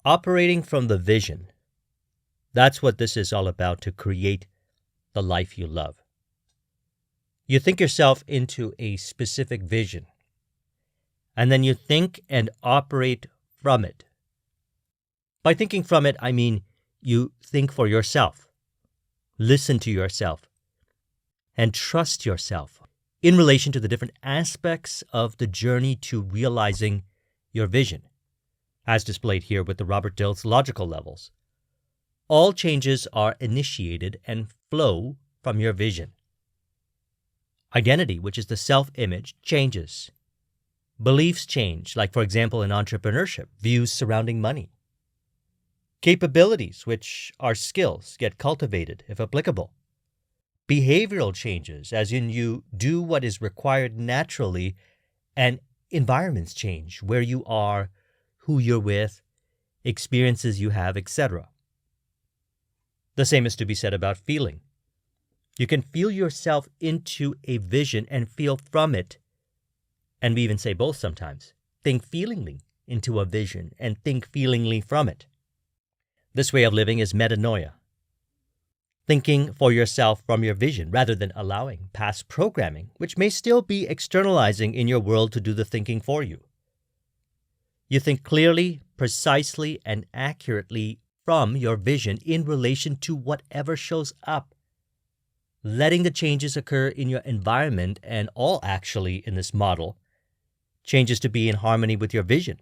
Operating from the vision. That's what this is all about, to create the life you love. You think yourself into a specific vision, and then you think and operate from it. By thinking from it, I mean you think for yourself, listen to yourself, and trust yourself in relation to the different aspects of the journey to realizing your vision, as displayed here with the Robert Dill's logical levels. All changes are initiated and flow from your vision. Identity, which is the self-image, changes. Beliefs change, like for example in entrepreneurship, views surrounding money. Capabilities, which are skills, get cultivated if applicable. Behavioral changes, as in you do what is required naturally, and environments change, where you are, who you're with, experiences you have, etc. The same is to be said about feeling. You can feel yourself into a vision and feel from it, and we even say both sometimes. Think feelingly into a vision and think feelingly from it. This way of living is metanoia. Thinking for yourself from your vision rather than allowing past programming, which may still be externalizing in your world, to do the thinking for you. You think clearly, precisely, and accurately from your vision in relation to whatever shows up, letting the changes occur in your environment, and all actually in this model changes to be in harmony with your vision.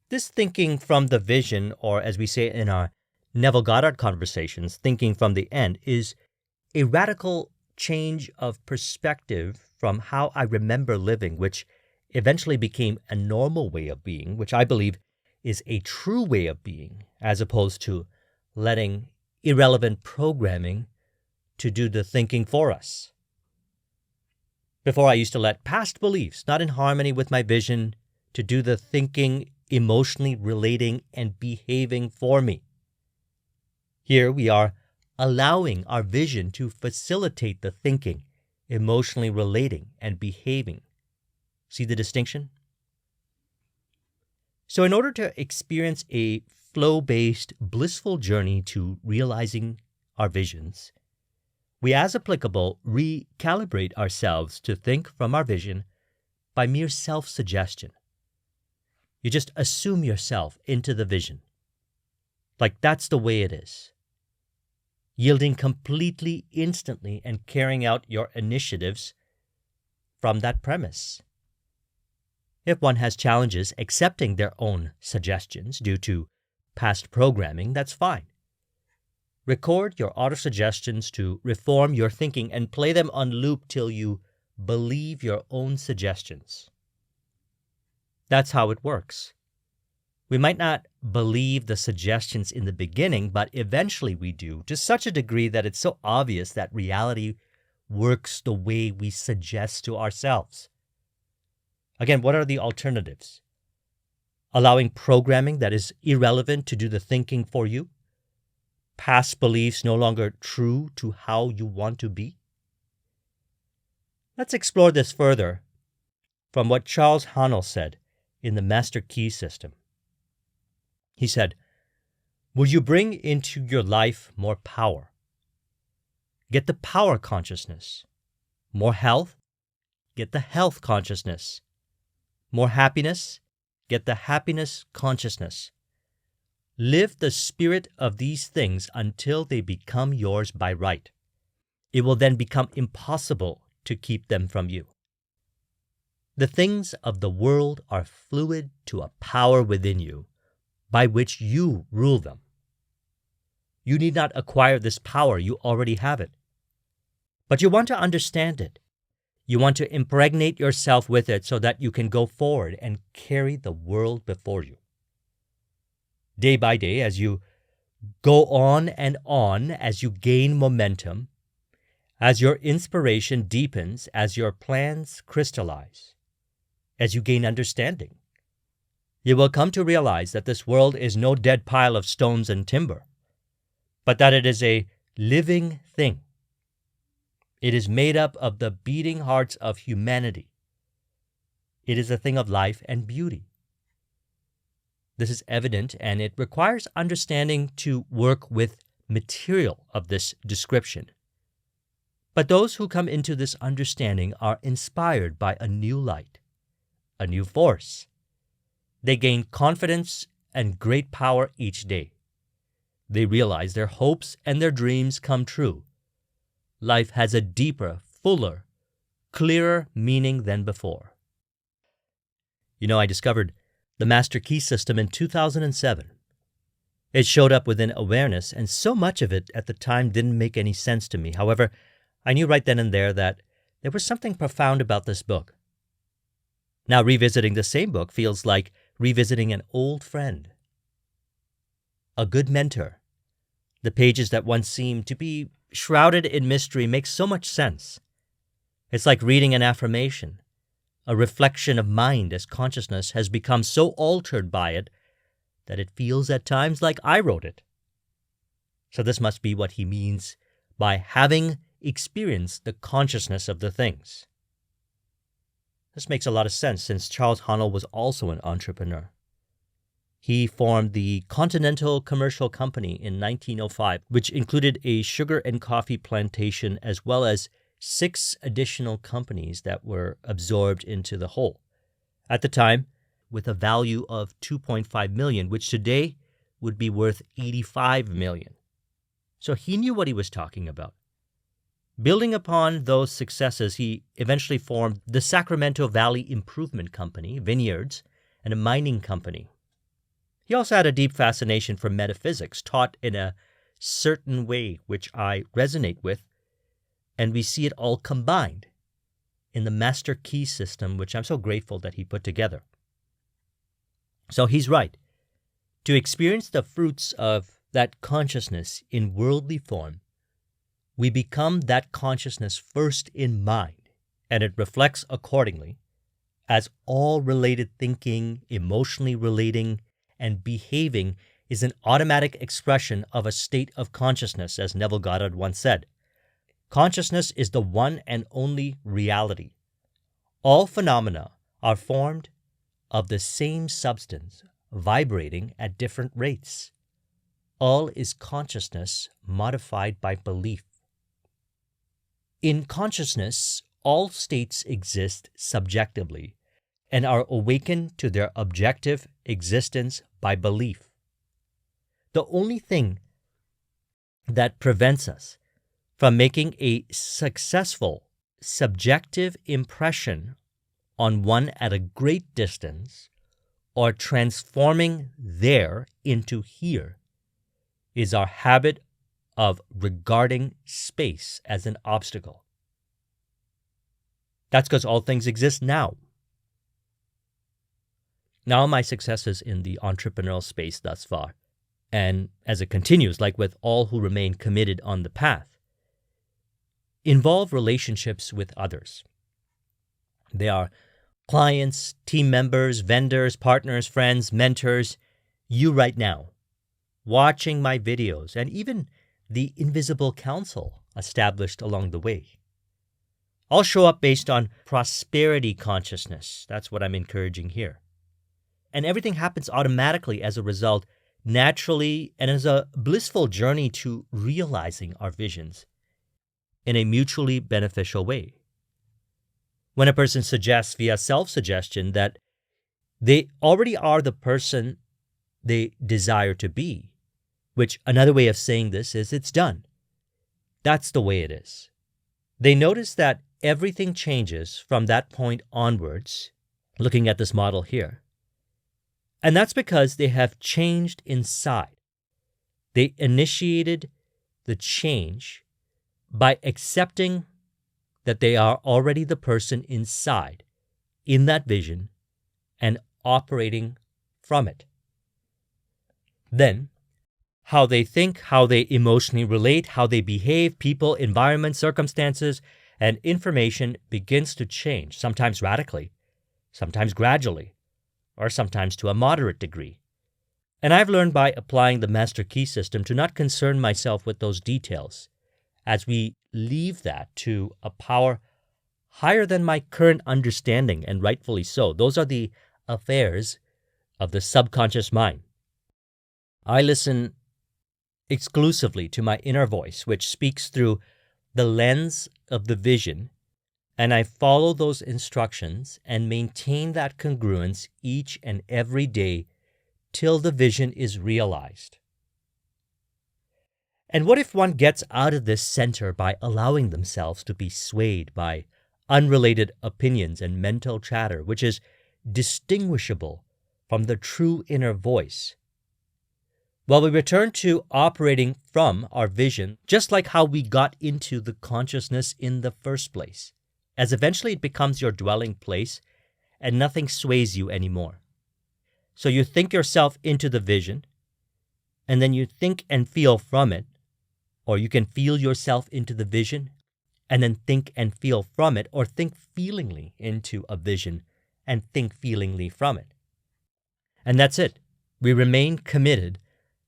This thinking from the vision, or as we say in our Neville Goddard conversations, thinking from the end, is a radical change of perspective from how I remember living, which eventually became a normal way of being, which I believe is a true way of being, as opposed to letting irrelevant programming to do the thinking for us. Before, I used to let past beliefs, not in harmony with my vision, to do the thinking, emotionally relating, and behaving for me. Here we are allowing our vision to facilitate the thinking, emotionally relating, and behaving. See the distinction? So in order to experience a flow-based, blissful journey to realizing our visions, we, as applicable, recalibrate ourselves to think from our vision by mere self-suggestion. You just assume yourself into the vision, like that's the way it is, yielding completely, instantly, and carrying out your initiatives from that premise. If one has challenges accepting their own suggestions due to past programming, that's fine. Record your auto-suggestions to reform your thinking and play them on loop till you believe your own suggestions. That's how it works. We might not believe the suggestions in the beginning, but eventually we do, to such a degree that it's so obvious that reality works the way we suggest to ourselves. Again, what are the alternatives? Allowing programming that is irrelevant to do the thinking for you? Past beliefs no longer true to how you want to be? Let's explore this further from what Charles Haanel said in the Master Key System. He said, "Will you bring into your life more power? Get the power consciousness. More health? Get the health consciousness. More happiness? Get the happiness consciousness. Live the spirit of these things until they become yours by right. It will then become impossible to keep them from you. The things of the world are fluid to a power within you, by which you rule them. You need not acquire this power, you already have it. But you want to understand it. You want to impregnate yourself with it so that you can go forward and carry the world before you. Day by day, as you go on, as you gain momentum, as your inspiration deepens, as your plans crystallize, as you gain understanding, you will come to realize that this world is no dead pile of stones and timber, but that it is a living thing. It is made up of the beating hearts of humanity. It is a thing of life and beauty. This is evident, and it requires understanding to work with material of this description. But those who come into this understanding are inspired by a new light, a new force. They gain confidence and great power each day. They realize their hopes and their dreams come true. Life has a deeper, fuller, clearer meaning than before. I discovered the Master Key system in 2007. It showed up within awareness, and so much of it at the time didn't make any sense to me. However, I knew right then and there that there was something profound about this book. Now, revisiting the same book feels like revisiting an old friend, a good mentor. The pages that once seemed to be shrouded in mystery make so much sense. It's like reading an affirmation, a reflection of mind as consciousness has become so altered by it that it feels at times like I wrote it. So this must be what he means by having experienced the consciousness of the things. This makes a lot of sense since Charles Haanel was also an entrepreneur. He formed the Continental Commercial Company in 1905, which included a sugar and coffee plantation as well as 6 additional companies that were absorbed into the whole. At the time, with a value of $2.5 million, which today would be worth $85 million. So he knew what he was talking about. Building upon those successes, he eventually formed the Sacramento Valley Improvement Company, vineyards, and a mining company. He also had a deep fascination for metaphysics, taught in a certain way, which I resonate with, and we see it all combined in the Master Key system, which I'm so grateful that he put together. So he's right. To experience the fruits of that consciousness in worldly form, we become that consciousness first in mind, and it reflects accordingly, as all related thinking, emotionally relating, and behaving is an automatic expression of a state of consciousness, as Neville Goddard once said. Consciousness is the one and only reality. All phenomena are formed of the same substance, vibrating at different rates. All is consciousness modified by belief. In consciousness, all states exist subjectively and are awakened to their objective existence by belief. The only thing that prevents us from making a successful subjective impression on one at a great distance or transforming there into here is our habit of regarding space as an obstacle. That's because all things exist now. Now my successes in the entrepreneurial space thus far, and as it continues, like with all who remain committed on the path, involve relationships with others. They are clients, team members, vendors, partners, friends, mentors, you right now, watching my videos, and even the invisible council established along the way. I'll show up based on prosperity consciousness. That's what I'm encouraging here. And everything happens automatically as a result, naturally, and as a blissful journey to realizing our visions in a mutually beneficial way. When a person suggests via self-suggestion that they already are the person they desire to be, which another way of saying this is it's done. That's the way it is. They notice that everything changes from that point onwards, looking at this model here. And that's because they have changed inside. They initiated the change by accepting that they are already the person inside, in that vision, and operating from it. Then, how they think, how they emotionally relate, how they behave, people, environment, circumstances, and information begins to change, sometimes radically, sometimes gradually, or sometimes to a moderate degree. And I've learned by applying the Master Key system to not concern myself with those details, as we leave that to a power higher than my current understanding, and rightfully so. Those are the affairs of the subconscious mind. I listen exclusively to my inner voice, which speaks through the lens of the vision, and I follow those instructions and maintain that congruence each and every day till the vision is realized. And what if one gets out of this center by allowing themselves to be swayed by unrelated opinions and mental chatter, which is distinguishable from the true inner voice? Well, we return to operating from our vision, just like how we got into the consciousness in the first place, as eventually it becomes your dwelling place and nothing sways you anymore. So you think yourself into the vision, and then you think and feel from it, or you can feel yourself into the vision, and then think and feel from it, or think feelingly into a vision and think feelingly from it. And that's it. We remain committed,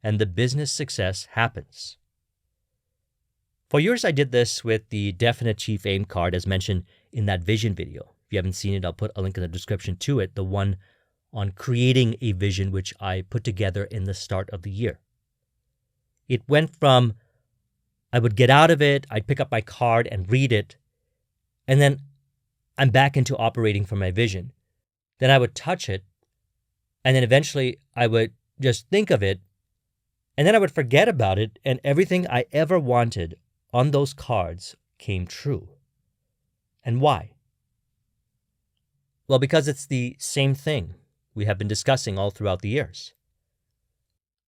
and the business success happens. For years, I did this with the Definite Chief Aim card, as mentioned in that vision video. If you haven't seen it, I'll put a link in the description to it, the one on creating a vision, which I put together in the start of the year. It went from, I would get out of it, I'd pick up my card and read it, and then I'm back into operating from my vision. Then I would touch it, and then eventually I would just think of it, and then I would forget about it, and everything I ever wanted on those cards came true. And why? Well, because it's the same thing we have been discussing all throughout the years.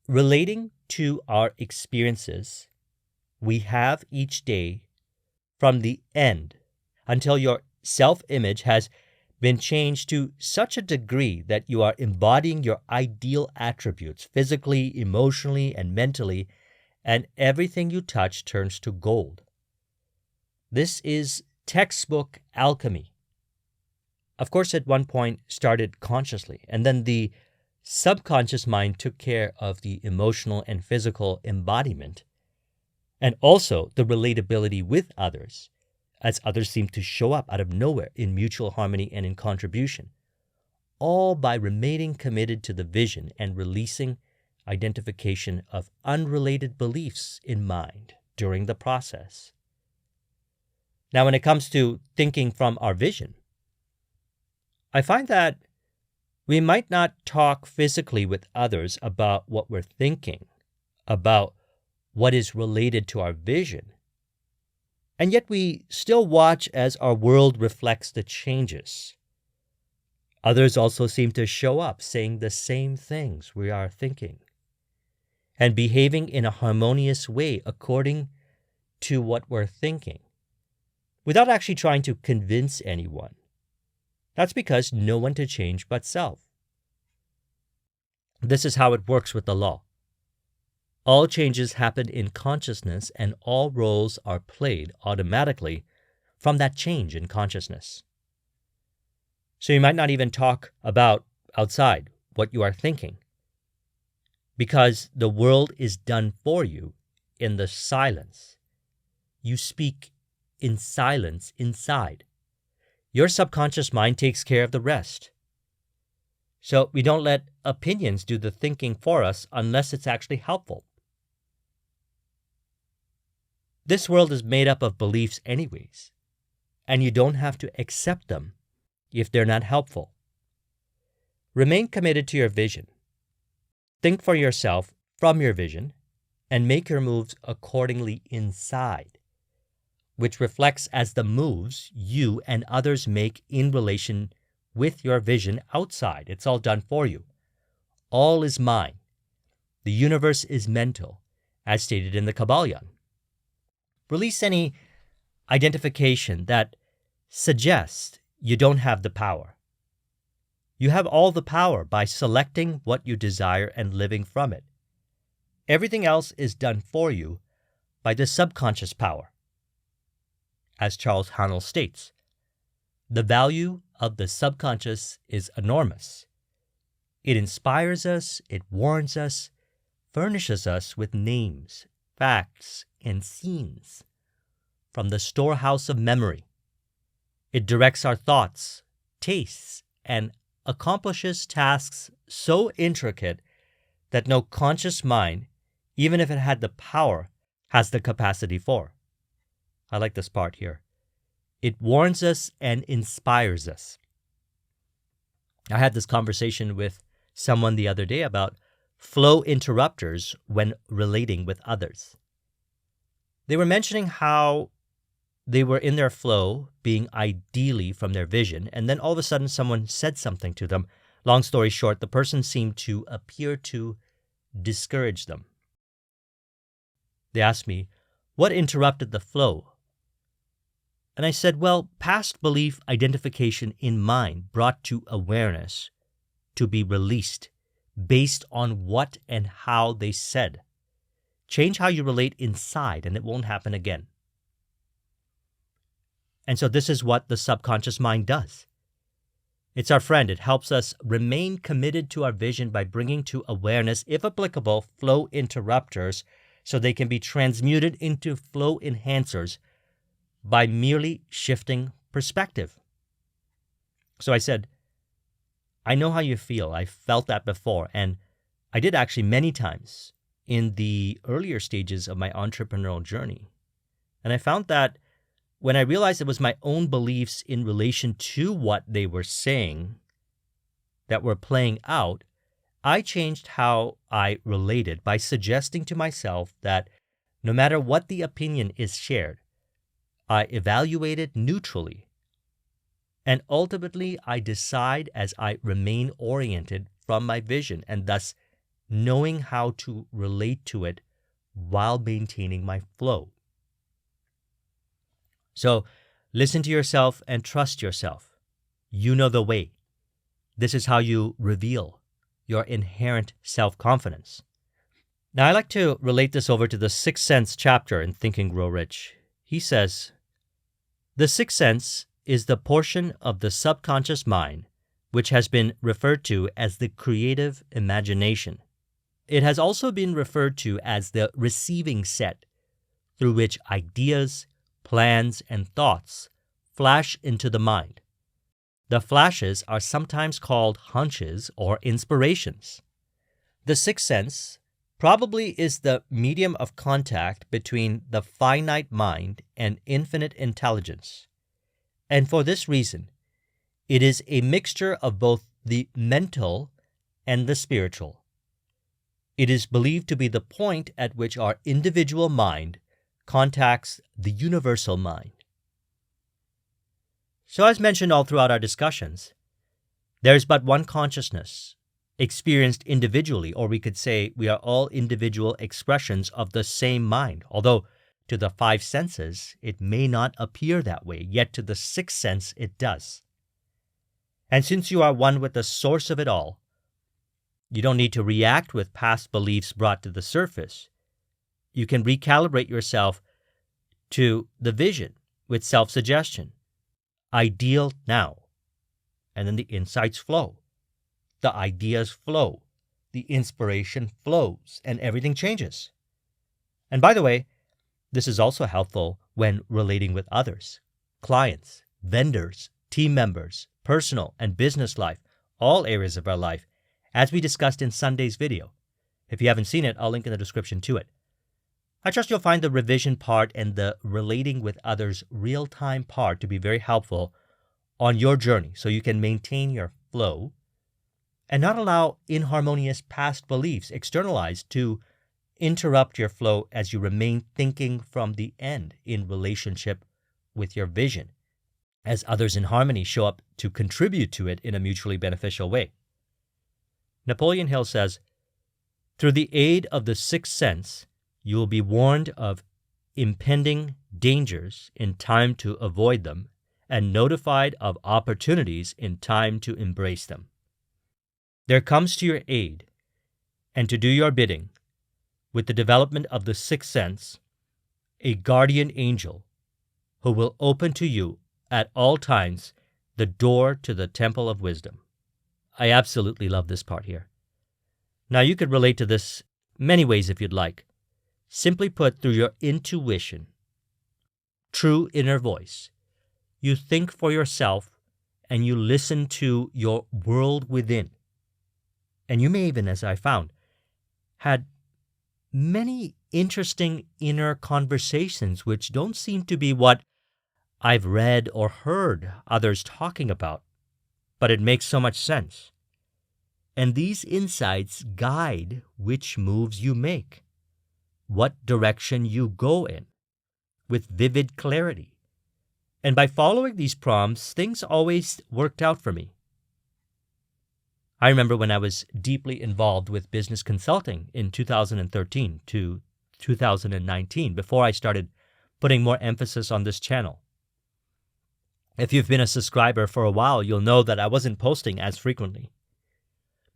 Relating to our experiences we have each day from the end until your self-image has been changed to such a degree that you are embodying your ideal attributes physically, emotionally, and mentally, and everything you touch turns to gold. This is textbook alchemy. Of course, at one point started consciously, and then the subconscious mind took care of the emotional and physical embodiment, and also the relatability with others, as others seem to show up out of nowhere in mutual harmony and in contribution, all by remaining committed to the vision and releasing identification of unrelated beliefs in mind during the process. Now, when it comes to thinking from our vision, I find that we might not talk physically with others about what we're thinking, about what is related to our vision, and yet we still watch as our world reflects the changes. Others also seem to show up saying the same things we are thinking and behaving in a harmonious way according to what we're thinking, without actually trying to convince anyone. That's because no one to change but self. This is how it works with the law. All changes happen in consciousness, and all roles are played automatically from that change in consciousness. So you might not even talk about outside what you are thinking, because the world is done for you in the silence. You speak in silence inside. Your subconscious mind takes care of the rest. So we don't let opinions do the thinking for us unless it's actually helpful. This world is made up of beliefs anyways, and you don't have to accept them if they're not helpful. Remain committed to your vision. Think for yourself from your vision and make your moves accordingly inside, which reflects as the moves you and others make in relation with your vision outside. It's all done for you. All is mine. The universe is mental, as stated in the Kabbalion. Release any identification that suggests you don't have the power. You have all the power by selecting what you desire and living from it. Everything else is done for you by the subconscious power. As Charles Haanel states, the value of the subconscious is enormous. It inspires us, it warns us, furnishes us with names, facts, and scenes from the storehouse of memory. It directs our thoughts, tastes, and accomplishes tasks so intricate that no conscious mind, even if it had the power, has the capacity for. I like this part here. It warns us and inspires us. I had this conversation with someone the other day about flow interrupters when relating with others. They were mentioning how they were in their flow, being ideally from their vision, and then all of a sudden someone said something to them. Long story short, the person seemed to appear to discourage them. They asked me, what interrupted the flow? And I said, well, past belief identification in mind brought to awareness to be released based on what and how they said. Change how you relate inside and it won't happen again. And so this is what the subconscious mind does. It's our friend. It helps us remain committed to our vision by bringing to awareness, if applicable, flow interrupters so they can be transmuted into flow enhancers by merely shifting perspective. So I said, I know how you feel. I felt that before. And I did actually many times in the earlier stages of my entrepreneurial journey. And I found that when I realized it was my own beliefs in relation to what they were saying that were playing out, I changed how I related by suggesting to myself that no matter what the opinion is shared, I evaluate it neutrally. And ultimately, I decide as I remain oriented from my vision and thus knowing how to relate to it while maintaining my flow. So listen to yourself and trust yourself. You know the way. This is how you reveal your inherent self-confidence. Now, I like to relate this over to the Sixth Sense chapter in Think and Grow Rich. He says, the sixth sense is the portion of the subconscious mind which has been referred to as the creative imagination. It has also been referred to as the receiving set through which ideas, plans, and thoughts flash into the mind. The flashes are sometimes called hunches or inspirations. The sixth sense probably is the medium of contact between the finite mind and infinite intelligence. And for this reason, it is a mixture of both the mental and the spiritual. It is believed to be the point at which our individual mind contacts the universal mind. So as mentioned all throughout our discussions, there is but one consciousness, experienced individually, or we could say we are all individual expressions of the same mind, although to the five senses it may not appear that way, yet to the sixth sense it does. And since you are one with the source of it all, you don't need to react with past beliefs brought to the surface. You can recalibrate yourself to the vision with self-suggestion. Ideal now. And then the insights flow. The ideas flow. The inspiration flows. And everything changes. And by the way, this is also helpful when relating with others, clients, vendors, team members, personal and business life, all areas of our life, as we discussed in Sunday's video. If you haven't seen it, I'll link in the description to it. I trust you'll find the revision part and the relating with others real-time part to be very helpful on your journey so you can maintain your flow and not allow inharmonious past beliefs externalized to interrupt your flow as you remain thinking from the end in relationship with your vision, as others in harmony show up to contribute to it in a mutually beneficial way. Napoleon Hill says, through the aid of the sixth sense, you will be warned of impending dangers in time to avoid them and notified of opportunities in time to embrace them. There comes to your aid and to do your bidding, with the development of the sixth sense, a guardian angel who will open to you at all times the door to the temple of wisdom. I absolutely love this part here. Now, you could relate to this many ways if you'd like. Simply put, through your intuition, true inner voice, you think for yourself and you listen to your world within, and you may even, as I found, had many interesting inner conversations which don't seem to be what I've read or heard others talking about, but it makes so much sense. And these insights guide which moves you make, what direction you go in, with vivid clarity. And by following these prompts, things always worked out for me. I remember when I was deeply involved with business consulting in 2013 to 2019, before I started putting more emphasis on this channel. If you've been a subscriber for a while, you'll know that I wasn't posting as frequently.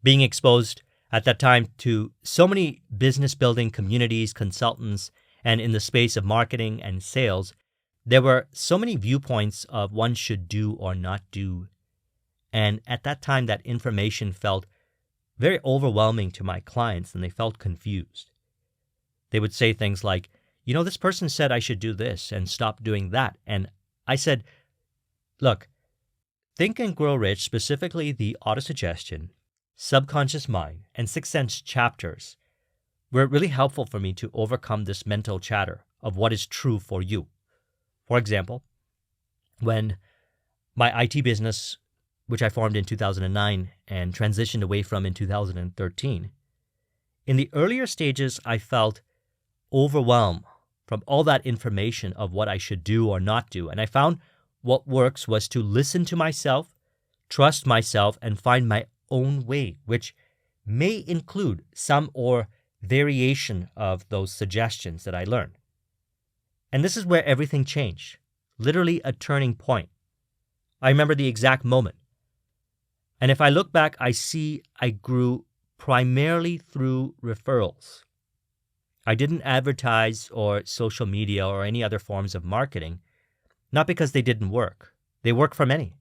Being exposed at that time to so many business building communities, consultants, and in the space of marketing and sales, there were so many viewpoints of one should do or not do. And at that time, that information felt very overwhelming to my clients, and they felt confused. They would say things like, this person said I should do this and stop doing that. And I said, look, Think and Grow Rich, specifically the autosuggestion, subconscious mind, and Sixth Sense chapters, were really helpful for me to overcome this mental chatter of what is true for you. For example, when my IT business, which I formed in 2009 and transitioned away from in 2013, in the earlier stages, I felt overwhelmed from all that information of what I should do or not do. And I found what works was to listen to myself, trust myself, and find my own way, which may include some or variation of those suggestions that I learned. And this is where everything changed, literally a turning point. I remember the exact moment. And if I look back, I see I grew primarily through referrals. I didn't advertise or social media or any other forms of marketing, not because they didn't work. They work for many.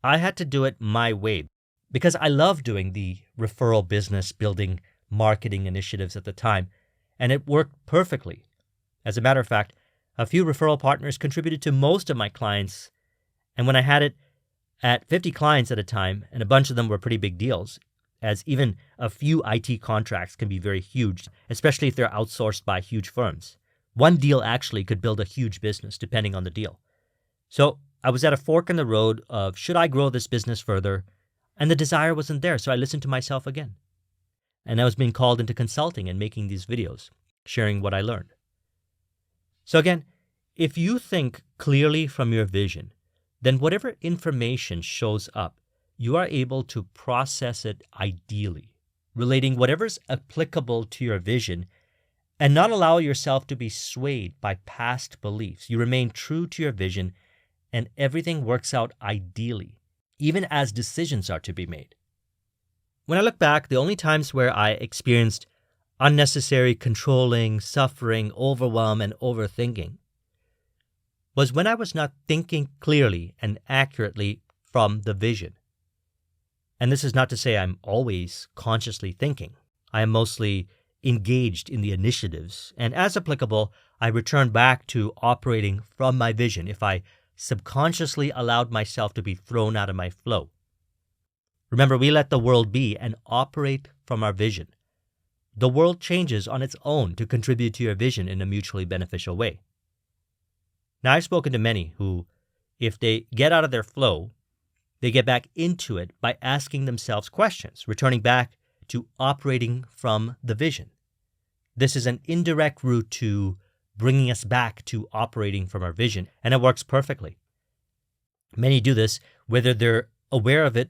I had to do it my way because I loved doing the referral business building marketing initiatives at the time, and it worked perfectly. As a matter of fact, a few referral partners contributed to most of my clients, and when I had it at 50 clients at a time, and a bunch of them were pretty big deals, as even a few IT contracts can be very huge, especially if they're outsourced by huge firms. One deal actually could build a huge business depending on the deal. So I was at a fork in the road of, should I grow this business further? And the desire wasn't there, so I listened to myself again. And I was being called into consulting and making these videos, sharing what I learned. So again, if you think clearly from your vision, then whatever information shows up, you are able to process it ideally, relating whatever's applicable to your vision and not allow yourself to be swayed by past beliefs. You remain true to your vision and everything works out ideally, even as decisions are to be made. When I look back, the only times where I experienced unnecessary controlling, suffering, overwhelm, and overthinking was when I was not thinking clearly and accurately from the vision. And this is not to say I'm always consciously thinking. I am mostly engaged in the initiatives, and as applicable, I return back to operating from my vision if I subconsciously allowed myself to be thrown out of my flow. Remember, we let the world be and operate from our vision. The world changes on its own to contribute to your vision in a mutually beneficial way. Now, I've spoken to many who, if they get out of their flow, they get back into it by asking themselves questions, returning back to operating from the vision. This is an indirect route to bringing us back to operating from our vision, and it works perfectly. Many do this whether they're aware of it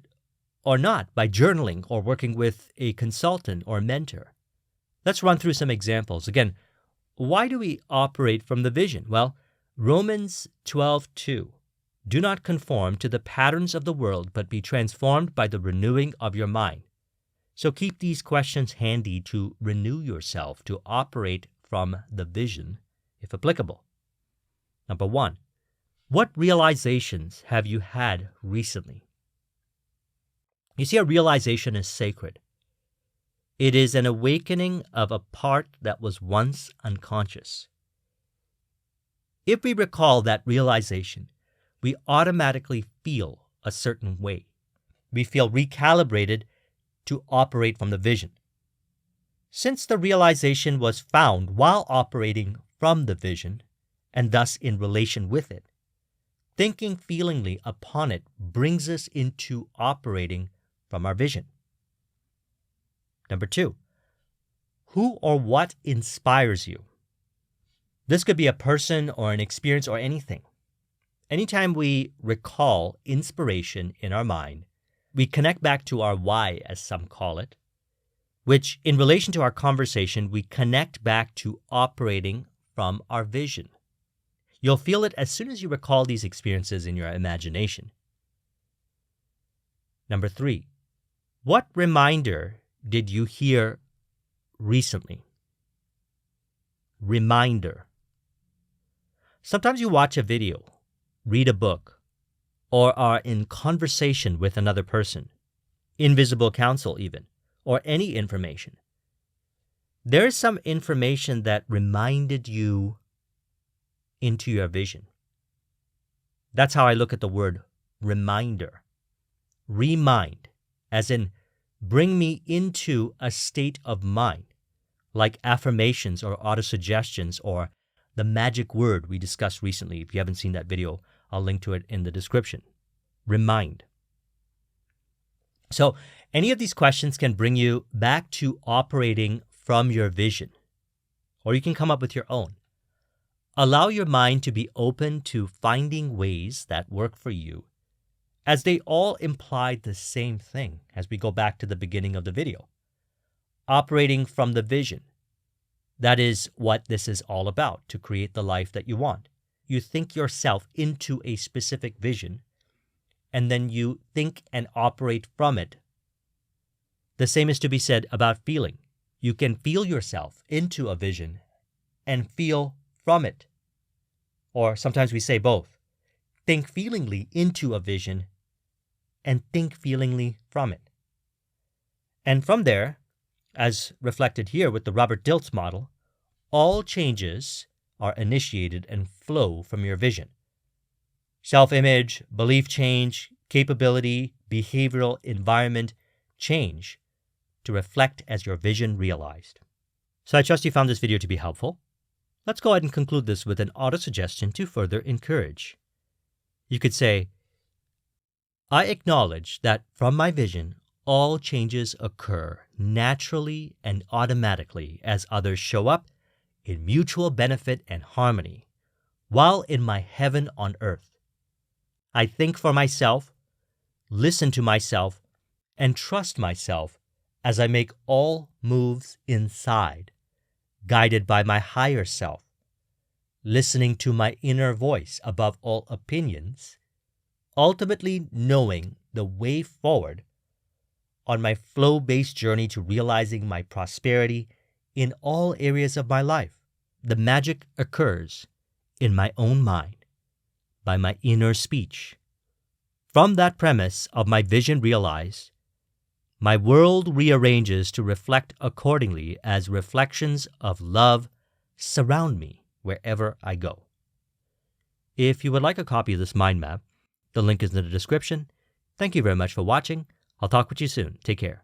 or not, by journaling or working with a consultant or mentor. Let's run through some examples. Again, why do we operate from the vision? Well, Romans 12:2. Do not conform to the patterns of the world, but be transformed by the renewing of your mind. So keep these questions handy to renew yourself to operate from the vision, if applicable. Number 1, what realizations have you had recently? You see, a realization is sacred. It is an awakening of a part that was once unconscious. If we recall that realization, we automatically feel a certain way. We feel recalibrated to operate from the vision. Since the realization was found while operating from the vision, and thus in relation with it, thinking feelingly upon it brings us into operating from our vision. Number 2, who or what inspires you? This could be a person or an experience or anything. Anytime we recall inspiration in our mind, we connect back to our why, as some call it, which in relation to our conversation, we connect back to operating from our vision. You'll feel it as soon as you recall these experiences in your imagination. Number 3, what reminder did you hear recently? Reminder. Sometimes you watch a video, read a book, or are in conversation with another person, invisible counsel even, or any information. There is some information that reminded you into your vision. That's how I look at the word reminder. Remind, as in bring me into a state of mind, like affirmations or autosuggestions or the magic word we discussed recently. If you haven't seen that video, I'll link to it in the description. Remind. So any of these questions can bring you back to operating from your vision, or you can come up with your own. Allow your mind to be open to finding ways that work for you, as they all imply the same thing as we go back to the beginning of the video. Operating from the vision. That is what this is all about, to create the life that you want. You think yourself into a specific vision, and then you think and operate from it. The same is to be said about feeling. You can feel yourself into a vision and feel from it. Or sometimes we say both. Think feelingly into a vision and think feelingly from it. And from there, as reflected here with the Robert Dilts model, all changes are initiated and flow from your vision. Self-image, belief change, capability, behavioral, environment change to reflect as your vision realized. So I trust you found this video to be helpful. Let's go ahead and conclude this with an auto-suggestion to further encourage. You could say, I acknowledge that from my vision, all changes occur naturally and automatically as others show up in mutual benefit and harmony, while in my heaven on earth. I think for myself, listen to myself, and trust myself as I make all moves inside, guided by my higher self, listening to my inner voice above all opinions, ultimately knowing the way forward on my flow-based journey to realizing my prosperity in all areas of my life. The magic occurs in my own mind, by my inner speech. From that premise of my vision realized, my world rearranges to reflect accordingly as reflections of love surround me wherever I go. If you would like a copy of this mind map, the link is in the description. Thank you very much for watching. I'll talk with you soon. Take care.